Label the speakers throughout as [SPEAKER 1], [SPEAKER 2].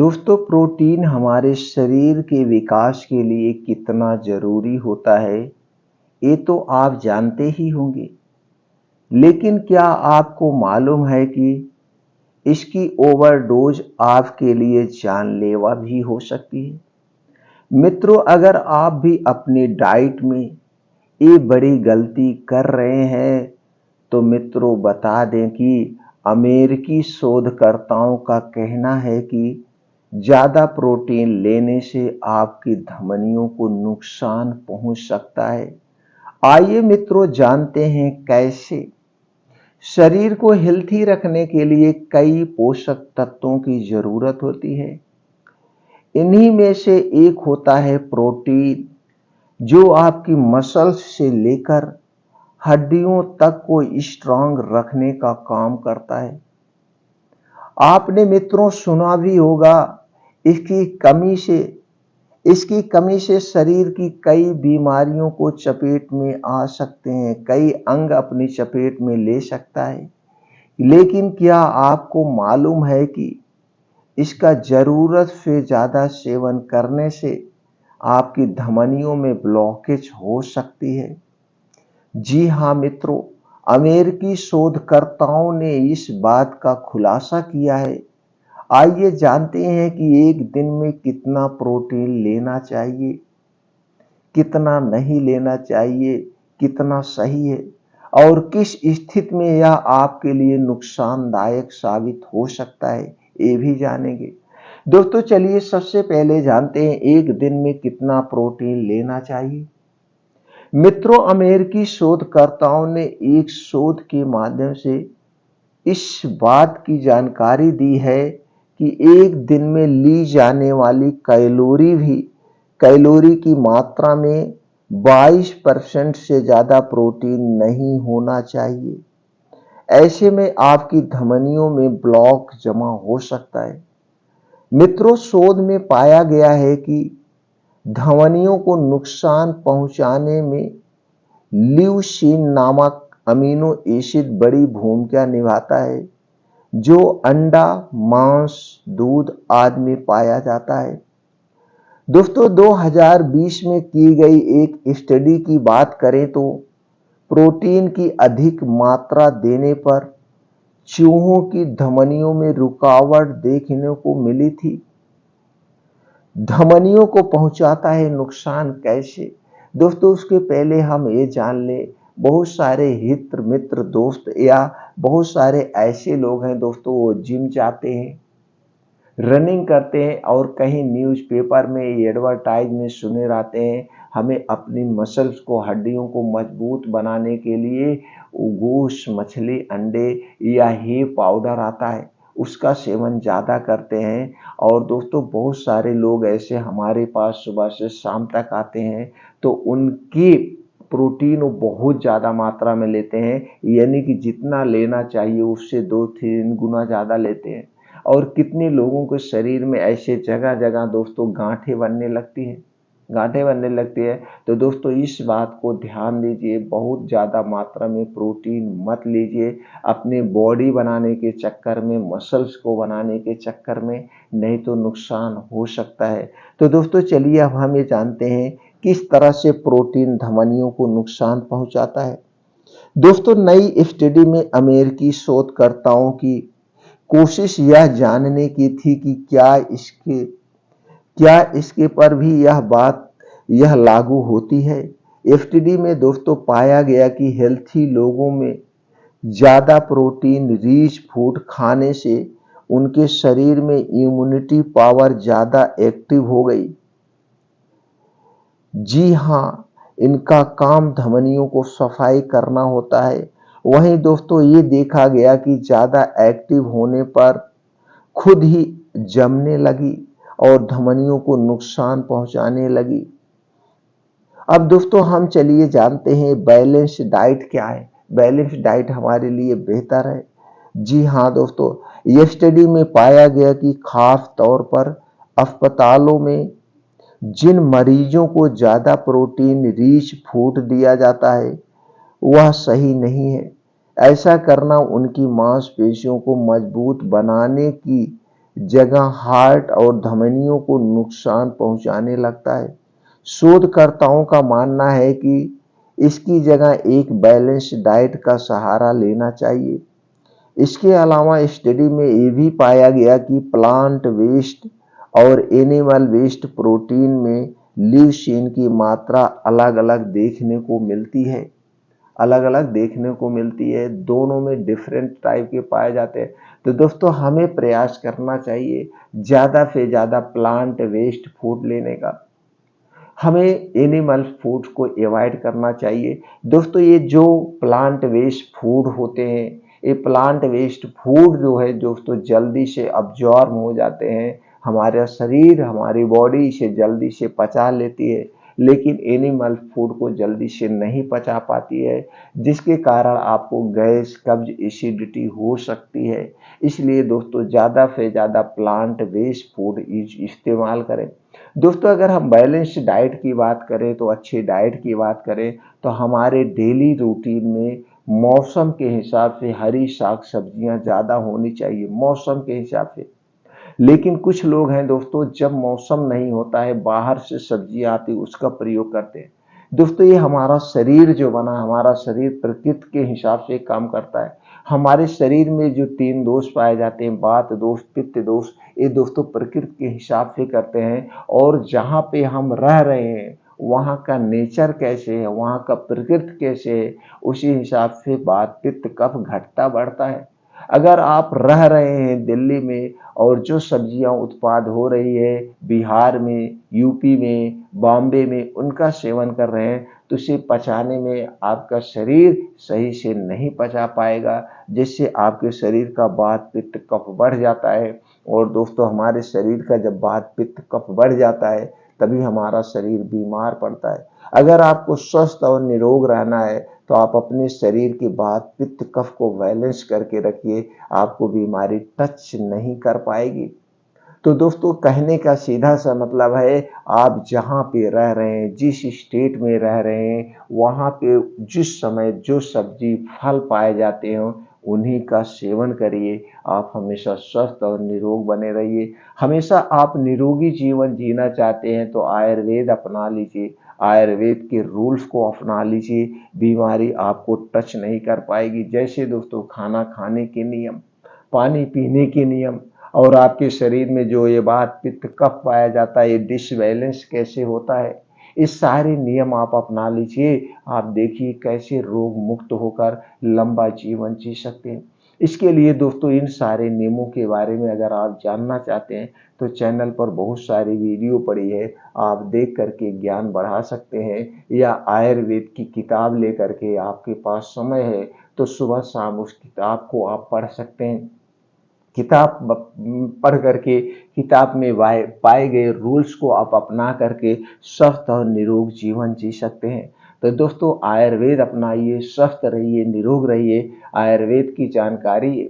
[SPEAKER 1] दोस्तों, प्रोटीन हमारे शरीर के विकास के लिए कितना जरूरी होता है ये तो आप जानते ही होंगे। लेकिन क्या आपको मालूम है कि इसकी ओवरडोज आपके लिए जानलेवा भी हो सकती है। मित्रों, अगर आप भी अपनी डाइट में ये बड़ी गलती कर रहे हैं तो मित्रों बता दें कि अमेरिकी शोधकर्ताओं का कहना है कि ज्यादा प्रोटीन लेने से आपकी धमनियों को नुकसान पहुंच सकता है। आइए मित्रों जानते हैं कैसे। शरीर को हेल्थी रखने के लिए कई पोषक तत्वों की जरूरत होती है। इन्हीं में से एक होता है प्रोटीन, जो आपकी मसल्स से लेकर हड्डियों तक को स्ट्रांग रखने का काम करता है। आपने मित्रों सुना भी होगा, इसकी कमी से शरीर की कई बीमारियों को चपेट में आ सकते हैं, कई अंग अपनी चपेट में ले सकता है। लेकिन क्या आपको मालूम है कि इसका जरूरत से ज्यादा सेवन करने से आपकी धमनियों में ब्लॉकेज हो सकती है। जी हाँ मित्रों, अमेरिकी शोधकर्ताओं ने इस बात का खुलासा किया है। आइए जानते हैं कि एक दिन में कितना प्रोटीन लेना चाहिए, कितना नहीं लेना चाहिए, कितना सही है और किस स्थिति में यह आपके लिए नुकसानदायक साबित हो सकता है, ये भी जानेंगे। दोस्तों चलिए सबसे पहले जानते हैं एक दिन में कितना प्रोटीन लेना चाहिए। मित्रों, अमेरिकी शोधकर्ताओं ने एक शोध के माध्यम से इस बात की जानकारी दी है कि एक दिन में ली जाने वाली कैलोरी की मात्रा में 22% से ज्यादा प्रोटीन नहीं होना चाहिए। ऐसे में आपकी धमनियों में ब्लॉक जमा हो सकता है। मित्रों, शोध में पाया गया है कि धमनियों को नुकसान पहुंचाने में ल्यूसीन नामक अमीनो एसिड बड़ी भूमिका निभाता है, जो अंडा, मांस, दूध आदि में पाया जाता है। दोस्तों 2020 में की गई एक स्टडी की बात करें तो प्रोटीन की अधिक मात्रा देने पर चूहों की धमनियों में रुकावट देखने को मिली थी। धमनियों को पहुंचाता है नुकसान कैसे? दोस्तों उसके पहले हम ये जान ले, बहुत सारे हित मित्र दोस्त या बहुत सारे ऐसे लोग हैं दोस्तों, वो जिम जाते हैं, रनिंग करते हैं और कहीं न्यूज़पेपर में एडवर्टाइज में सुने रहते हैं हमें अपनी मसल्स को, हड्डियों को मजबूत बनाने के लिए गोश्त, मछली, अंडे या हे पाउडर आता है, उसका सेवन ज़्यादा करते हैं। और दोस्तों बहुत सारे लोग ऐसे हमारे पास सुबह से शाम तक आते हैं तो उनकी प्रोटीन वो बहुत ज़्यादा मात्रा में लेते हैं, यानी कि जितना लेना चाहिए उससे 2-3 गुना ज़्यादा लेते हैं। और कितने लोगों के शरीर में ऐसे जगह जगह दोस्तों गांठें बनने लगती है। तो दोस्तों इस बात को ध्यान दीजिए, बहुत ज़्यादा मात्रा में प्रोटीन मत लीजिए अपने बॉडी बनाने के चक्कर में, मसल्स को बनाने के चक्कर में, नहीं तो नुकसान हो सकता है। तो दोस्तों चलिए अब हम ये जानते हैं किस तरह से प्रोटीन धमनियों को नुकसान पहुंचाता है। दोस्तों नई स्टडी में अमेरिकी शोधकर्ताओं की कोशिश यह जानने की थी कि क्या इसके पर भी यह लागू होती है। एफटीडी में दोस्तों पाया गया कि हेल्थी लोगों में ज्यादा प्रोटीन रिच फूड खाने से उनके शरीर में इम्यूनिटी पावर ज्यादा एक्टिव हो गई। जी हाँ, इनका काम धमनियों को सफाई करना होता है। वहीं दोस्तों ये देखा गया कि ज्यादा एक्टिव होने पर खुद ही जमने लगी और धमनियों को नुकसान पहुंचाने लगी। अब दोस्तों हम चलिए जानते हैं बैलेंस डाइट क्या है। बैलेंस डाइट हमारे लिए बेहतर है। जी हाँ दोस्तों, यह स्टडी में पाया गया कि खास तौर पर अस्पतालों में जिन मरीजों को ज्यादा प्रोटीन रिच फूड दिया जाता है वह सही नहीं है। ऐसा करना उनकी मांसपेशियों को मजबूत बनाने की जगह हार्ट और धमनियों को नुकसान पहुंचाने लगता है। शोधकर्ताओं का मानना है कि इसकी जगह एक बैलेंस्ड डाइट का सहारा लेना चाहिए। इसके अलावा स्टडी में ये भी पाया गया कि प्लांट वेस्ट और एनिमल वेस्ट प्रोटीन में ल्यूसीन की मात्रा अलग-अलग देखने को मिलती है। अलग-अलग देखने को मिलती है, दोनों में डिफरेंट टाइप के पाए जाते हैं। तो दोस्तों हमें प्रयास करना चाहिए ज़्यादा से ज़्यादा प्लांट वेस्ट फूड लेने का। हमें एनिमल फूड को अवॉइड करना चाहिए। दोस्तों ये जो प्लांट वेस्ट फूड होते हैं, ये प्लांट वेस्ट फूड जो है दोस्तों जल्दी से अब्जॉर्ब हो जाते हैं। हमारा शरीर, हमारी बॉडी इसे जल्दी से पचा लेती है, लेकिन एनिमल फूड को जल्दी से नहीं पचा पाती है, जिसके कारण आपको गैस, कब्ज, एसिडिटी हो सकती है। इसलिए दोस्तों ज़्यादा से ज़्यादा प्लांट बेस्ड फूड इस्तेमाल करें। दोस्तों अगर हम बैलेंस डाइट की बात करें, तो अच्छी डाइट की बात करें, तो हमारे डेली रूटीन में मौसम के हिसाब से हरी साग सब्जियां ज़्यादा होनी चाहिए, मौसम के हिसाब से। लेकिन कुछ लोग हैं दोस्तों, जब मौसम नहीं होता है, बाहर से सब्जी आती है, उसका प्रयोग करते हैं। दोस्तों ये हमारा शरीर जो बना, हमारा शरीर प्रकृति के हिसाब से काम करता है। हमारे शरीर में जो 3 दोष पाए जाते हैं, वात दोष, पित्त दोष, ये दोस्तों प्रकृति के हिसाब से करते हैं। और जहाँ पे हम रह रहे हैं, वहाँ का नेचर कैसे है, वहाँ का प्रकृति कैसे है, उसी हिसाब से वात, पित्त, कफ घटता बढ़ता है। अगर आप रह रहे हैं दिल्ली में और जो सब्जियां उत्पाद हो रही है बिहार में, यूपी में, बॉम्बे में, उनका सेवन कर रहे हैं, तो इसे पचाने में आपका शरीर सही से नहीं पचा पाएगा, जिससे आपके शरीर का वात, पित्त, कफ बढ़ जाता है। और दोस्तों हमारे शरीर का जब वात, पित्त, कफ बढ़ जाता है, तभी हमारा शरीर बीमार पड़ता है। अगर आपको स्वस्थ और निरोग रहना है, तो आप अपने शरीर की वात, पित्त, कफ को बैलेंस करके रखिए, आपको बीमारी टच नहीं कर पाएगी। तो दोस्तों कहने का सीधा सा मतलब है, आप जहाँ पे रह रहे हैं, जिस स्टेट में रह रहे हैं, वहाँ पे जिस समय जो सब्जी, फल पाए जाते हो, उन्हीं का सेवन करिए। आप हमेशा स्वस्थ और निरोग बने रहिए। हमेशा आप निरोगी जीवन जीना चाहते हैं, तो आयुर्वेद अपना लीजिए। आयुर्वेद के रूल्स को अपना लीजिए, बीमारी आपको टच नहीं कर पाएगी। जैसे दोस्तों खाना खाने के नियम, पानी पीने के नियम, और आपके शरीर में जो ये वात, पित्त, कफ पाया जाता है, ये डिसबैलेंस कैसे होता है, इस सारे नियम आप अपना लीजिए। आप देखिए कैसे रोग मुक्त होकर लंबा जीवन जी सकते हैं। इसके लिए दोस्तों इन सारे नियमों के बारे में अगर आप जानना चाहते हैं, तो चैनल पर बहुत सारी वीडियो पड़ी है, आप देख करके ज्ञान बढ़ा सकते हैं। या आयुर्वेद की किताब लेकर के, आपके पास समय है तो सुबह शाम उस किताब को आप पढ़ सकते हैं। किताब पढ़ करके, किताब में पाए गए रूल्स को आप अपना करके स्वस्थ और निरोग जीवन जी सकते हैं। तो दोस्तों आयुर्वेद अपनाइए, स्वस्थ रहिए, निरोग रहिए। आयुर्वेद की जानकारी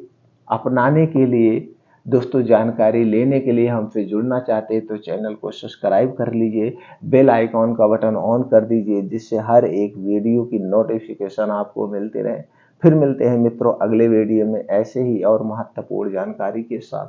[SPEAKER 1] अपनाने के लिए दोस्तों, जानकारी लेने के लिए हमसे जुड़ना चाहते हैं, तो चैनल को सब्सक्राइब कर लीजिए, बेल आइकॉन का बटन ऑन कर दीजिए, जिससे हर एक वीडियो की नोटिफिकेशन आपको मिलते रहे। फिर मिलते हैं मित्रों अगले वीडियो में ऐसे ही और महत्वपूर्ण जानकारी के साथ।